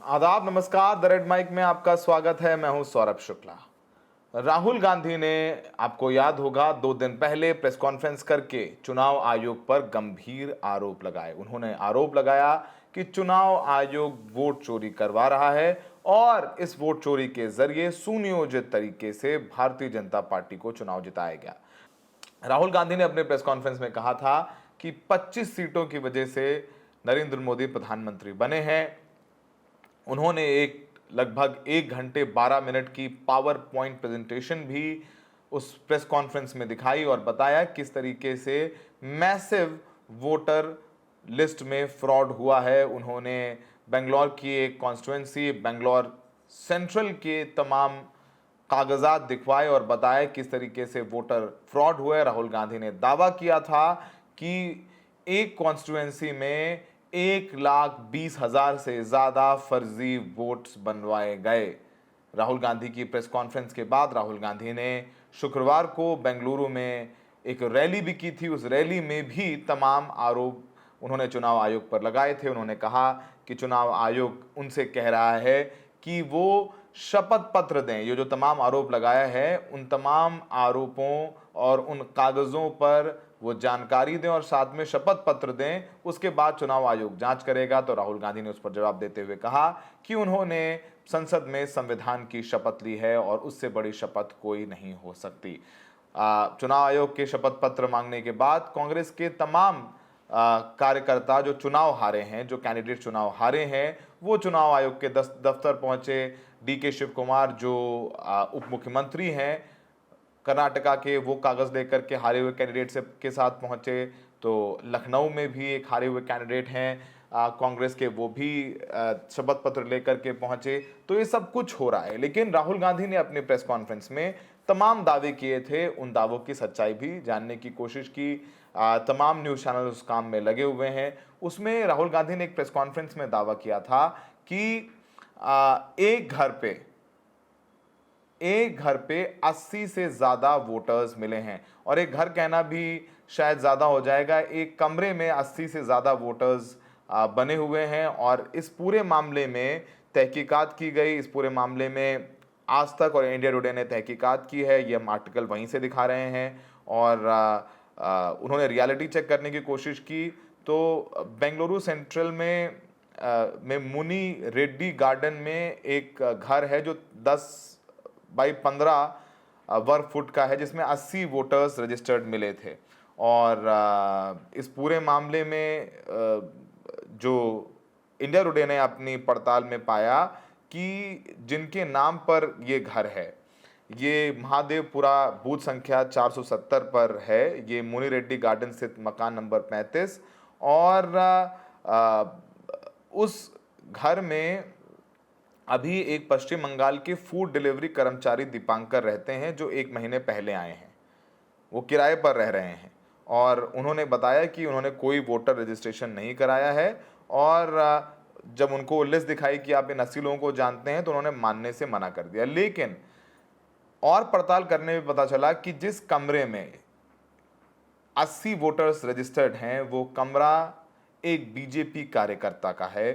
आदाब, नमस्कार। The red mic में आपका स्वागत है। मैं हूं सौरभ शुक्ला। राहुल गांधी ने, आपको याद होगा, 2 दिन पहले प्रेस कॉन्फ्रेंस करके चुनाव आयोग पर गंभीर आरोप लगाए। उन्होंने आरोप लगाया कि चुनाव आयोग वोट चोरी करवा रहा है और इस वोट चोरी के जरिए सुनियोजित तरीके से भारतीय जनता पार्टी को चुनाव जिताया गया। राहुल गांधी ने अपने प्रेस कॉन्फ्रेंस में कहा था कि 25 सीटों की वजह से नरेंद्र मोदी प्रधानमंत्री बने हैं। उन्होंने एक लगभग 1 घंटे 12 मिनट की पावर पॉइंट प्रेजेंटेशन भी उस प्रेस कॉन्फ्रेंस में दिखाई और बताया किस तरीके से मैसिव वोटर लिस्ट में फ्रॉड हुआ है। उन्होंने बेंगलोर की एक कॉन्स्टिट्यूएंसी, बेंगलोर सेंट्रल के तमाम कागजात दिखवाए और बताया किस तरीके से वोटर फ्रॉड हुए। राहुल गांधी ने दावा किया था कि एक कॉन्स्टिट्यूएंसी में 1,20,000 से ज्यादा फर्जी वोट्स बनवाए गए। राहुल गांधी की प्रेस कॉन्फ्रेंस के बाद राहुल गांधी ने शुक्रवार को बेंगलुरु में एक रैली भी की थी। उस रैली में भी तमाम आरोप उन्होंने चुनाव आयोग पर लगाए थे। उन्होंने कहा कि चुनाव आयोग उनसे कह रहा है कि वो शपथ पत्र दें। ये जो तमाम आरोप लगाया है, उन तमाम आरोपों और उन कागजों पर वो जानकारी दें और साथ में शपथ पत्र दें। उसके बाद चुनाव आयोग जांच करेगा। तो राहुल गांधी ने उस पर जवाब देते हुए कहा कि उन्होंने संसद में संविधान की शपथ ली है और उससे बड़ी शपथ कोई नहीं हो सकती। चुनाव आयोग के शपथ पत्र मांगने के बाद कांग्रेस के तमाम कार्यकर्ता जो चुनाव हारे हैं, जो कैंडिडेट चुनाव हारे हैं, वो चुनाव आयोग के दफ्तर पहुंचे। डीके शिव कुमार जो उप मुख्यमंत्री हैं कर्नाटका के, वो कागज लेकर के हारे हुए कैंडिडेट से के साथ पहुंचे। तो लखनऊ में भी एक हारे हुए कैंडिडेट हैं कांग्रेस के, वो भी शपथ पत्र लेकर के पहुंचे। तो ये सब कुछ हो रहा है, लेकिन राहुल गांधी ने अपने प्रेस कॉन्फ्रेंस में तमाम दावे किए थे। उन दावों की सच्चाई भी जानने की कोशिश की। तमाम न्यूज चैनल उस काम में लगे हुए हैं। उसमें राहुल गांधी ने एक प्रेस कॉन्फ्रेंस में दावा किया था कि एक घर पे 80 से ज्यादा वोटर्स मिले हैं। और एक घर कहना भी शायद ज्यादा हो जाएगा, एक कमरे में 80 से ज्यादा वोटर्स बने हुए हैं। और इस पूरे मामले में तहकीकात की गई। इस पूरे मामले में आज तक और इंडिया टुडे ने तहकीकात की है। ये हम आर्टिकल वहीं से दिखा रहे हैं। और उन्होंने रियलिटी चेक करने की कोशिश की। तो बेंगलुरु सेंट्रल में मुनी रेड्डी गार्डन में एक घर है जो 10 बाई 15 वर्ग फुट का है, जिसमें 80 वोटर्स रजिस्टर्ड मिले थे। और इस पूरे मामले में जो इंडिया टुडे ने अपनी पड़ताल में पाया कि जिनके नाम पर ये घर है, ये महादेवपुरा बूथ संख्या 470 पर है। ये मुनि रेड्डी गार्डन स्थित मकान नंबर 35। और उस घर में अभी एक पश्चिम बंगाल के फूड डिलीवरी कर्मचारी दीपांकर रहते हैं, जो 1 महीने पहले आए हैं। वो किराए पर रह रहे हैं और उन्होंने बताया कि उन्होंने कोई वोटर रजिस्ट्रेशन नहीं कराया है। और जब उनको लिस्ट दिखाई कि आप इन 80 लोगों को जानते हैं, तो उन्होंने मानने से मना कर दिया। लेकिन और पड़ताल करने में पता चला कि जिस कमरे में 80 वोटर्स रजिस्टर्ड हैं, वो कमरा एक बीजेपी कार्यकर्ता का है।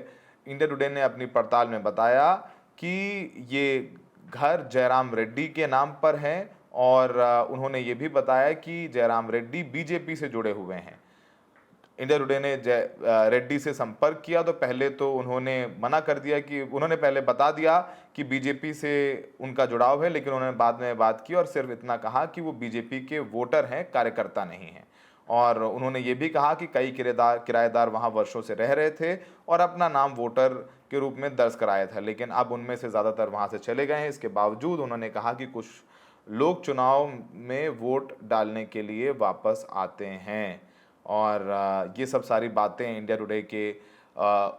इंडिया टुडे ने अपनी पड़ताल में बताया कि ये घर जयराम रेड्डी के नाम पर है। और उन्होंने ये भी बताया कि जयराम रेड्डी बीजेपी से जुड़े हुए हैं। इंडिया टुडे ने रेड्डी से संपर्क किया तो पहले तो उन्होंने मना कर दिया, कि उन्होंने पहले बता दिया कि बीजेपी से उनका जुड़ाव है, लेकिन उन्होंने बाद में बात की और सिर्फ इतना कहा कि वो बीजेपी के वोटर हैं, कार्यकर्ता नहीं हैं। और उन्होंने ये भी कहा कि कई किराएदार वहाँ वर्षों से रह रहे थे और अपना नाम वोटर के रूप में दर्ज कराया था, लेकिन अब उनमें से ज़्यादातर वहाँ से चले गए हैं। इसके बावजूद उन्होंने कहा कि कुछ लोग चुनाव में वोट डालने के लिए वापस आते हैं। और ये सब सारी बातें इंडिया टुडे के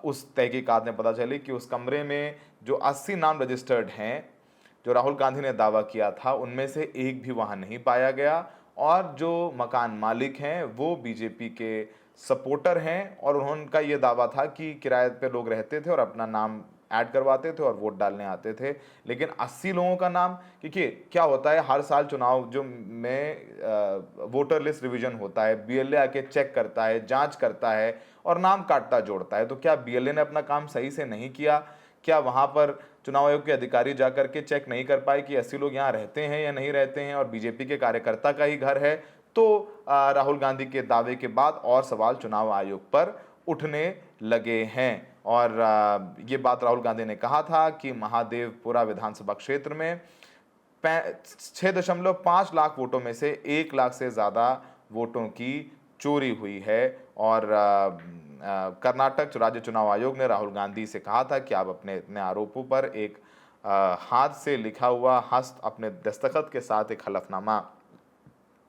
उस तहकीकात में पता चली कि उस कमरे में जो 80 नाम रजिस्टर्ड हैं, जो राहुल गांधी ने दावा किया था, उनमें से एक भी वहाँ नहीं पाया गया। और जो मकान मालिक हैं वो बीजेपी के सपोर्टर हैं और उनका ये दावा था कि किराए पे लोग रहते थे और अपना नाम ऐड करवाते थे और वोट डालने आते थे। लेकिन 80 लोगों का नाम, क्योंकि क्या होता है, हर साल चुनाव जो में वोटर लिस्ट रिवीजन होता है, बीएलए आके चेक करता है, जांच करता है और नाम काटता जोड़ता है। तो क्या बीएलए ने अपना काम सही से नहीं किया? क्या वहाँ पर चुनाव आयोग के अधिकारी जाकर के चेक नहीं कर पाए कि 80 लोग यहाँ रहते हैं या नहीं रहते हैं और बीजेपी के कार्यकर्ता का ही घर है? तो राहुल गांधी के दावे के बाद और सवाल चुनाव आयोग पर उठने लगे हैं। और ये बात राहुल गांधी ने कहा था कि महादेवपुरा विधानसभा क्षेत्र में 6.5 लाख वोटों में से 1 लाख से ज़्यादा वोटों की चोरी हुई है। और कर्नाटक राज्य चुनाव आयोग ने राहुल गांधी से कहा था कि आप अपने इतने आरोपों पर एक हाथ से लिखा हुआ अपने दस्तखत के साथ एक हलफनामा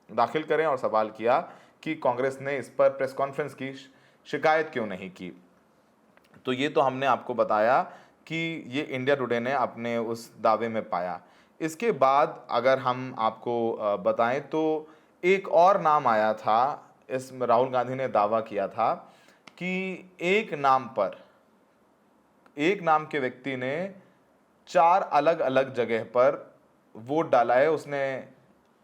दाखिल करें, और सवाल किया कि कांग्रेस ने इस पर प्रेस कॉन्फ्रेंस की शिकायत क्यों नहीं की। तो ये तो हमने आपको बताया कि ये इंडिया टुडे ने अपने उस दावे में पाया। इसके बाद अगर हम आपको बताएं तो एक और नाम आया था। इसमें राहुल गांधी ने दावा किया था कि एक नाम के व्यक्ति ने 4 अलग अलग जगह पर वोट डाला है, उसने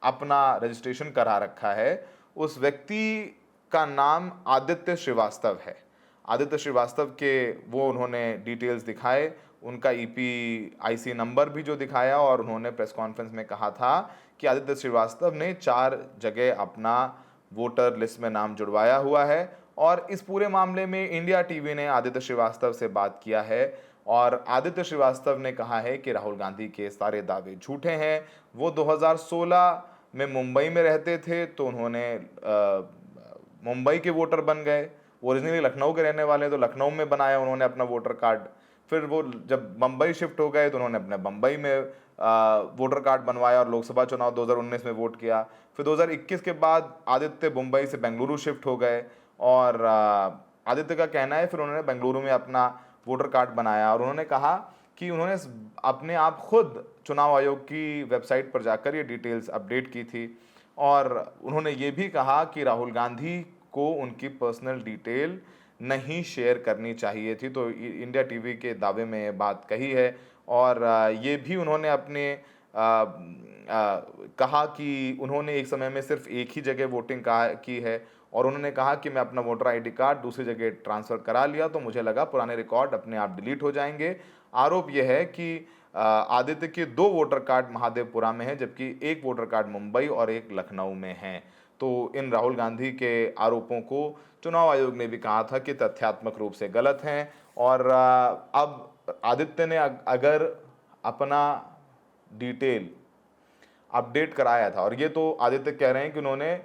अपना रजिस्ट्रेशन करा रखा है। उस व्यक्ति का नाम आदित्य श्रीवास्तव है। आदित्य श्रीवास्तव के वो उन्होंने डिटेल्स दिखाए, उनका EPIC नंबर भी जो दिखाया, और उन्होंने प्रेस कॉन्फ्रेंस में कहा था कि आदित्य श्रीवास्तव ने 4 जगह अपना वोटर लिस्ट में नाम जुड़वाया हुआ है। और इस पूरे मामले में इंडिया टीवी ने आदित्य श्रीवास्तव से बात किया है, और आदित्य श्रीवास्तव ने कहा है कि राहुल गांधी के सारे दावे झूठे हैं। वो 2016 में मुंबई में रहते थे, तो उन्होंने मुंबई के वोटर बन गए। ओरिजिनली लखनऊ के रहने वाले, तो लखनऊ में बनाया उन्होंने अपना वोटर कार्ड। फिर वो जब मुंबई शिफ्ट हो गए तो उन्होंने अपने मुंबई में वोटर कार्ड बनवाया और लोकसभा चुनाव 2019 में वोट किया। फिर 2021 के बाद आदित्य मुंबई से बेंगलुरु शिफ्ट हो गए, और आदित्य का कहना है फिर उन्होंने बेंगलुरु में अपना वोटर कार्ड बनाया। और उन्होंने कहा कि उन्होंने अपने आप खुद चुनाव आयोग की वेबसाइट पर जाकर ये डिटेल्स अपडेट की थी, और उन्होंने ये भी कहा कि राहुल गांधी को उनकी पर्सनल डिटेल नहीं शेयर करनी चाहिए थी। तो इंडिया टीवी के दावे में ये बात कही है। और ये भी उन्होंने अपने कहा कि उन्होंने एक समय में सिर्फ एक ही जगह वोटिंग की है, और उन्होंने कहा कि मैं अपना वोटर ID कार्ड दूसरी जगह ट्रांसफ़र करा लिया तो मुझे लगा पुराने रिकॉर्ड अपने आप डिलीट हो जाएंगे। आरोप यह है कि आदित्य के 2 वोटर कार्ड महादेवपुरा में हैं, जबकि 1 वोटर कार्ड मुंबई और 1 लखनऊ में हैं। तो इन राहुल गांधी के आरोपों को चुनाव आयोग ने भी कहा था कि तथ्यात्मक रूप से गलत हैं। और अब आदित्य ने अगर अपना डिटेल अपडेट कराया था, और ये तो आदित्य कह रहे हैं कि उन्होंने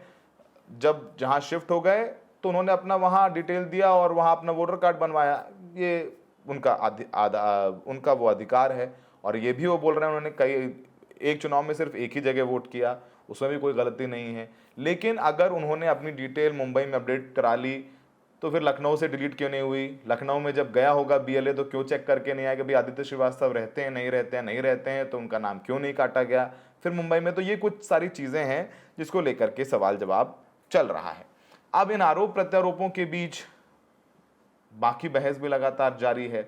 जब जहां शिफ्ट हो गए तो उन्होंने अपना वहां डिटेल दिया और वहां अपना वोटर कार्ड बनवाया, ये उनका वो अधिकार है। और ये भी वो बोल रहे हैं उन्होंने एक चुनाव में सिर्फ एक ही जगह वोट किया, उसमें भी कोई गलती नहीं है। लेकिन अगर उन्होंने अपनी डिटेल मुंबई में अपडेट करा ली तो फिर लखनऊ से डिलीट क्यों नहीं हुई? लखनऊ में जब गया होगा BLA तो क्यों चेक करके नहीं आया कि भाई आदित्य श्रीवास्तव रहते हैं, नहीं रहते हैं, नहीं रहते हैं, तो उनका नाम क्यों नहीं काटा गया फिर मुंबई में? तो ये कुछ सारी चीज़ें हैं जिसको लेकर के सवाल जवाब चल रहा है। अब इन आरोप प्रत्यारोपों के बीच बाकी बहस भी लगातार जारी है,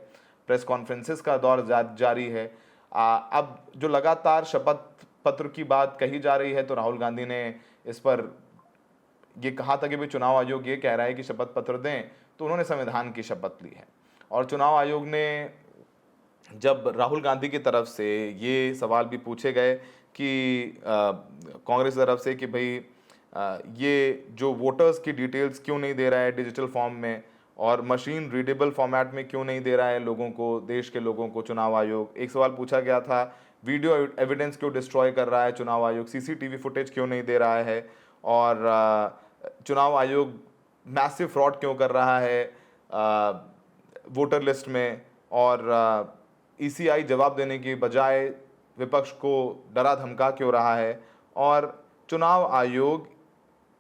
प्रेस कॉन्फ्रेंसेस का दौर जारी है। अब जो लगातार शपथ पत्र की बात कही जा रही है, तो राहुल गांधी ने इस पर ये कहा था कि भाई चुनाव आयोग ये कह रहा है कि शपथ पत्र दें, तो उन्होंने संविधान की शपथ ली है। और चुनाव आयोग ने जब राहुल गांधी की तरफ से ये सवाल भी पूछे गए कि कांग्रेस की तरफ से कि भाई ये जो वोटर्स की डिटेल्स क्यों नहीं दे रहा है डिजिटल फॉर्म में, और मशीन रीडेबल फॉर्मेट में क्यों नहीं दे रहा है लोगों को, देश के लोगों को चुनाव आयोग। एक सवाल पूछा गया था, वीडियो एविडेंस क्यों डिस्ट्रॉय कर रहा है चुनाव आयोग, CCTV फुटेज क्यों नहीं दे रहा है, और चुनाव आयोग मैसिव फ्रॉड क्यों कर रहा है वोटर लिस्ट में। और ECI जवाब देने की बजाय विपक्ष को डरा धमका क्यों रहा है, और चुनाव आयोग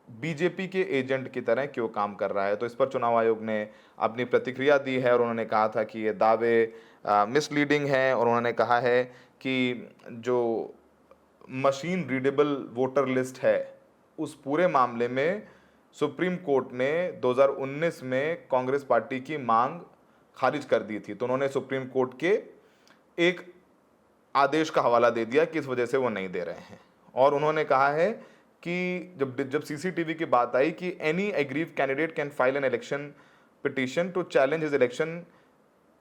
बीजेपी के एजेंट की तरह क्यों काम कर रहा है। तो इस पर चुनाव आयोग ने अपनी प्रतिक्रिया दी है, और उन्होंने कहा था कि ये दावे मिसलीडिंग हैं, और उन्होंने कहा है कि जो मशीन रीडेबल वोटर लिस्ट है उस पूरे मामले में सुप्रीम कोर्ट ने 2019 में कांग्रेस पार्टी की मांग खारिज कर दी थी। तो उन्होंने सुप्रीम कोर्ट के एक आदेश का हवाला दे दिया कि इस वजह से वो नहीं दे रहे हैं। और उन्होंने कहा है कि जब CCTV की बात आई कि any aggrieved candidate can file an election petition to challenge his election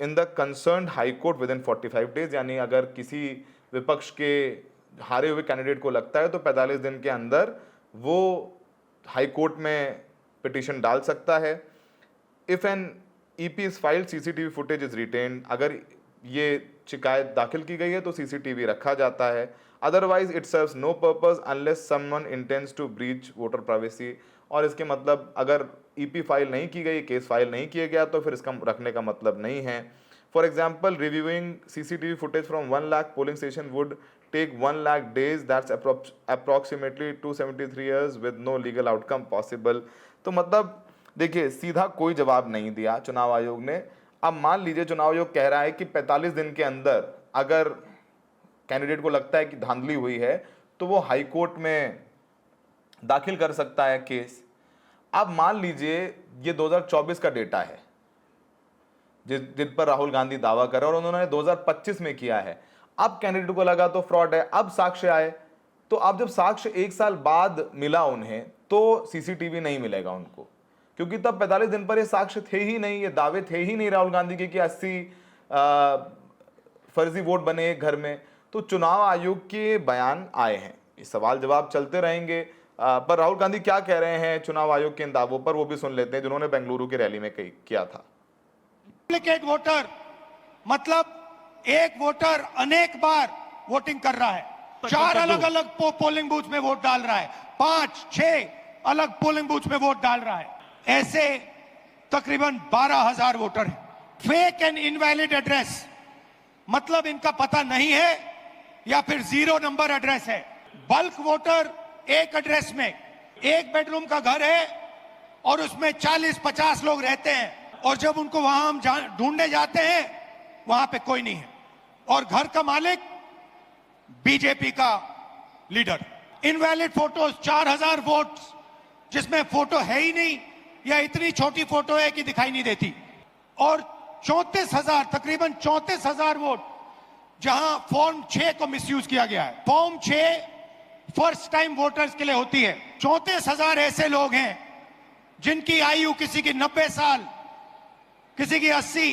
in the concerned high court within 45 days, यानी अगर किसी विपक्ष के हारे हुए कैंडिडेट को लगता है तो 45 दिन के अंदर वो हाई कोर्ट में पिटीशन डाल सकता है। If an EP is filed CCTV footage is retained, अगर ये शिकायत दाखिल की गई है तो सीसीटीवी रखा जाता है। Otherwise it serves no purpose unless someone intends to breach voter privacy, और इसके मतलब अगर ईपी फाइल नहीं की गई, केस फाइल नहीं किया गया तो फिर इसका रखने का मतलब नहीं है। For example, reviewing CCTV footage from 1 lakh polling station would take 1 lakh days, that's approximately 273 years with no legal outcome possible। तो मतलब देखिए, सीधा कोई जवाब नहीं दिया चुनाव आयोग ने। अब मान लीजिए चुनाव आयोग कह रहा है कि 45 दिन के अंदर अगर कैंडिडेट को लगता है कि धांधली हुई है तो वो हाई कोर्ट में दाखिल कर सकता है केस। अब मान लीजिए ये 2024 का डेटा है जिन पर राहुल गांधी दावा कर रहे हैं और उन्होंने 2025 में किया है। अब कैंडिडेट को लगा तो फ्रॉड है, अब साक्ष्य आए, तो अब जब साक्ष्य 1 साल बाद मिला उन्हें तो सीसीटीवी नहीं मिलेगा उनको, क्योंकि तब 45 दिन पर ये साक्ष्य थे ही नहीं, ये दावे थे ही नहीं राहुल गांधी के कि 80 फर्जी वोट बने एक घर में। तो चुनाव आयोग के बयान आए हैं, ये सवाल जवाब चलते रहेंगे। पर राहुल गांधी क्या कह रहे हैं चुनाव आयोग के इन दावों पर, वो भी सुन लेते हैं जिन्होंने बेंगलुरु की रैली में किया था। डुप्लीकेट वोटर मतलब एक वोटर अनेक बार वोटिंग कर रहा है, 4 अलग अलग पोलिंग बूथ में वोट डाल रहा है, 5-6 अलग पोलिंग बूथ में वोट डाल रहा है, ऐसे तकरीबन 12,000 वोटर हैं। फेक एंड इनवैलिड एड्रेस मतलब इनका पता नहीं है या फिर 0 नंबर एड्रेस है। बल्क वोटर एक एड्रेस में, एक बेडरूम का घर है और उसमें 40-50 लोग रहते हैं, और जब उनको वहां हम ढूंढने जाते हैं वहां पे कोई नहीं है, और घर का मालिक बीजेपी का लीडर। इनवैलिड फोटोज 4,000 वोट जिसमें फोटो है ही नहीं या इतनी छोटी फोटो है कि दिखाई नहीं देती, और 34,000 तकरीबन 34,000 वोट जहां फॉर्म 6 को मिसयूज किया गया है। फॉर्म 6 फर्स्ट टाइम वोटर्स के लिए होती है। 34,000 ऐसे लोग हैं जिनकी आयु किसी की 90 साल, किसी की 80,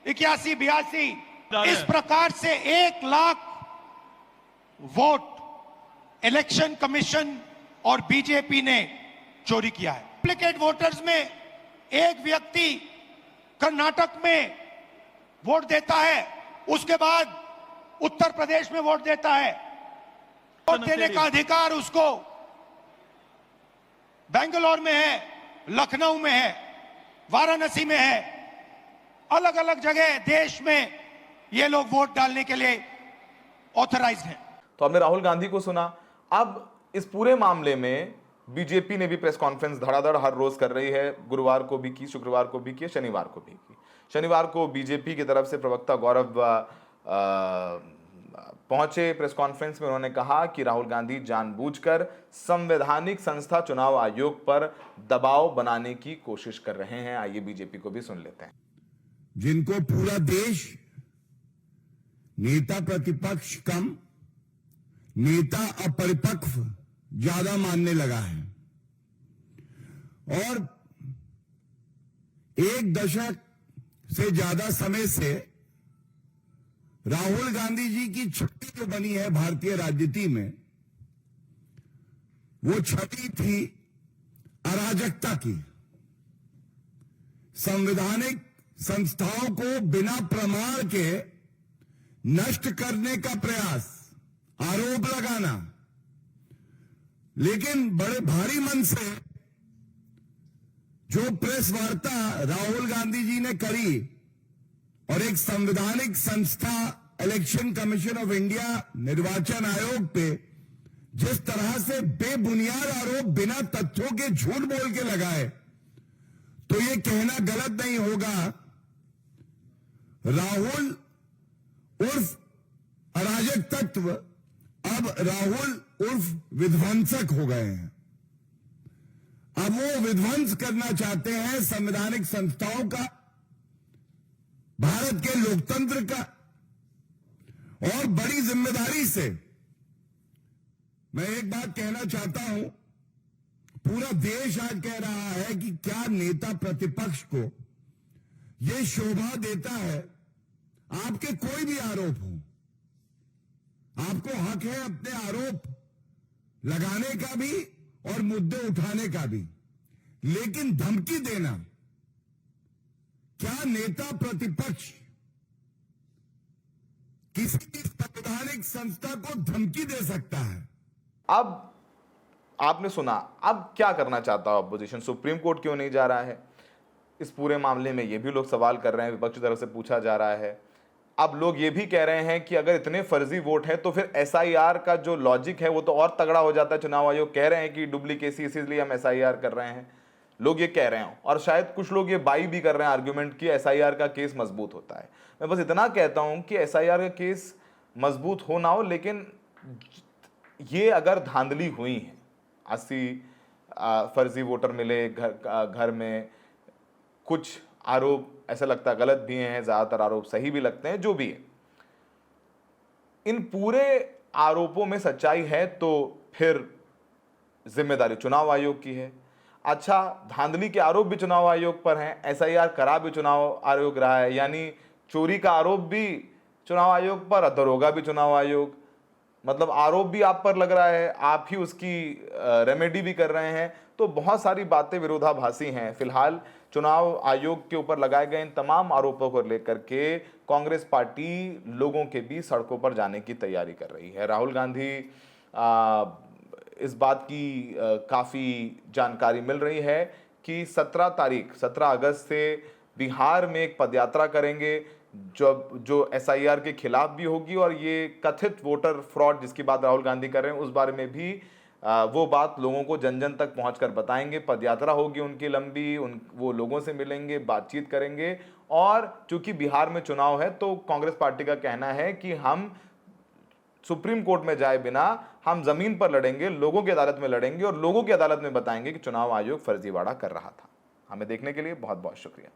81, 82, इस प्रकार से 1 लाख वोट इलेक्शन कमीशन और बीजेपी ने चोरी किया है। डुप्लीकेट वोटर्स में एक व्यक्ति कर्नाटक में वोट देता है, उसके बाद उत्तर प्रदेश में वोट देता है, वोट देने का अधिकार उसको बेंगलोर में है, लखनऊ में है, वाराणसी में है, अलग अलग जगह देश में ये लोग वोट डालने के लिए ऑथराइज्ड हैं। तो हमने राहुल गांधी को सुना। अब इस पूरे मामले में बीजेपी ने भी प्रेस कॉन्फ्रेंस धड़ाधड़ हर रोज कर रही है। गुरुवार को भी की, शुक्रवार को भी की, शनिवार को भी की। शनिवार को बीजेपी की तरफ से प्रवक्ता गौरव पहुंचे प्रेस कॉन्फ्रेंस में। उन्होंने कहा कि राहुल गांधी जानबूझकर संवैधानिक संस्था चुनाव आयोग पर दबाव बनाने की कोशिश कर रहे हैं। आइए बीजेपी को भी सुन लेते हैं। जिनको पूरा देश नेता प्रतिपक्ष कम, नेता अपरिपक्व ज्यादा मानने लगा है, और 1 दशक से ज्यादा समय से राहुल गांधी जी की छवि जो बनी है भारतीय राजनीति में, वो छवि थी अराजकता की। संवैधानिक संस्थाओं को बिना प्रमाण के नष्ट करने का प्रयास, आरोप लगाना, लेकिन बड़े भारी मन से जो प्रेस वार्ता राहुल गांधी जी ने करी और एक संवैधानिक संस्था इलेक्शन कमीशन ऑफ इंडिया निर्वाचन आयोग पे जिस तरह से बेबुनियाद आरोप बिना तथ्यों के झूठ बोल के लगाए, तो ये कहना गलत नहीं होगा राहुल उर्फ अराजक तत्व अब राहुल उर्फ विध्वंसक हो गए हैं। अब वो विध्वंस करना चाहते हैं संवैधानिक संस्थाओं का, भारत के लोकतंत्र का, और बड़ी जिम्मेदारी से मैं एक बात कहना चाहता हूं। पूरा देश आज कह रहा है कि क्या नेता प्रतिपक्ष को ये शोभा देता है, आपके कोई भी आरोप हो, आपको हक है अपने आरोप लगाने का भी और मुद्दे उठाने का भी, लेकिन धमकी देना, क्या नेता प्रतिपक्ष किसी संवैधानिक संस्था को धमकी दे सकता है? अब आपने सुना, अब क्या करना चाहता है अपोजिशन? सुप्रीम कोर्ट क्यों नहीं जा रहा है इस पूरे मामले में? ये भी लोग सवाल कर रहे हैं, विपक्ष की तरफ से पूछा जा रहा है। अब लोग ये भी कह रहे हैं कि अगर इतने फर्जी वोट हैं तो फिर एसआईआर का जो लॉजिक है वो तो और तगड़ा हो जाता है। चुनाव आयोग कह रहे हैं कि डुप्लीकेसी, इसलिए हम एसआईआर कर रहे हैं, लोग ये कह रहे हैं, और शायद कुछ लोग ये बाई भी कर रहे हैं आर्ग्यूमेंट कि एसआईआर का केस मजबूत होता है। मैं बस इतना कहता हूं कि एसआईआर का केस मजबूत हो ना हो, लेकिन ये अगर धांधली हुई है, 80 फर्जी वोटर मिले घर में, कुछ आरोप ऐसा लगता है गलत भी हैं, ज्यादातर आरोप सही भी लगते हैं, जो भी है, इन पूरे आरोपों में सच्चाई है तो फिर जिम्मेदारी चुनाव आयोग की है। अच्छा, धांधली के आरोप भी चुनाव आयोग पर हैं, एसआईआर करा भी चुनाव आयोग रहा है, यानी चोरी का आरोप भी चुनाव आयोग पर, दरोगा भी चुनाव आयोग, मतलब आरोप भी आप पर लग रहा है, आप ही उसकी रेमेडी भी कर रहे हैं। तो बहुत सारी बातें विरोधाभासी हैं। फिलहाल चुनाव आयोग के ऊपर लगाए गए इन तमाम आरोपों को लेकर के कांग्रेस पार्टी लोगों के बीच सड़कों पर जाने की तैयारी कर रही है। राहुल गांधी इस बात की काफ़ी जानकारी मिल रही है कि 17 अगस्त से बिहार में एक पदयात्रा करेंगे जो एसआईआर के खिलाफ भी होगी, और ये कथित वोटर फ्रॉड जिसकी बात राहुल गांधी कर रहे हैं उस बारे में भी वो बात लोगों को जन जन तक पहुंचकर बताएंगे। पदयात्रा होगी उनकी लंबी, वो लोगों से मिलेंगे, बातचीत करेंगे, और चूंकि बिहार में चुनाव है तो कांग्रेस पार्टी का कहना है कि हम सुप्रीम कोर्ट में जाए बिना हम जमीन पर लड़ेंगे, लोगों की अदालत में लड़ेंगे और लोगों की अदालत में बताएंगे कि चुनाव आयोग फर्जीवाड़ा कर रहा था। हमें देखने के लिए बहुत बहुत शुक्रिया।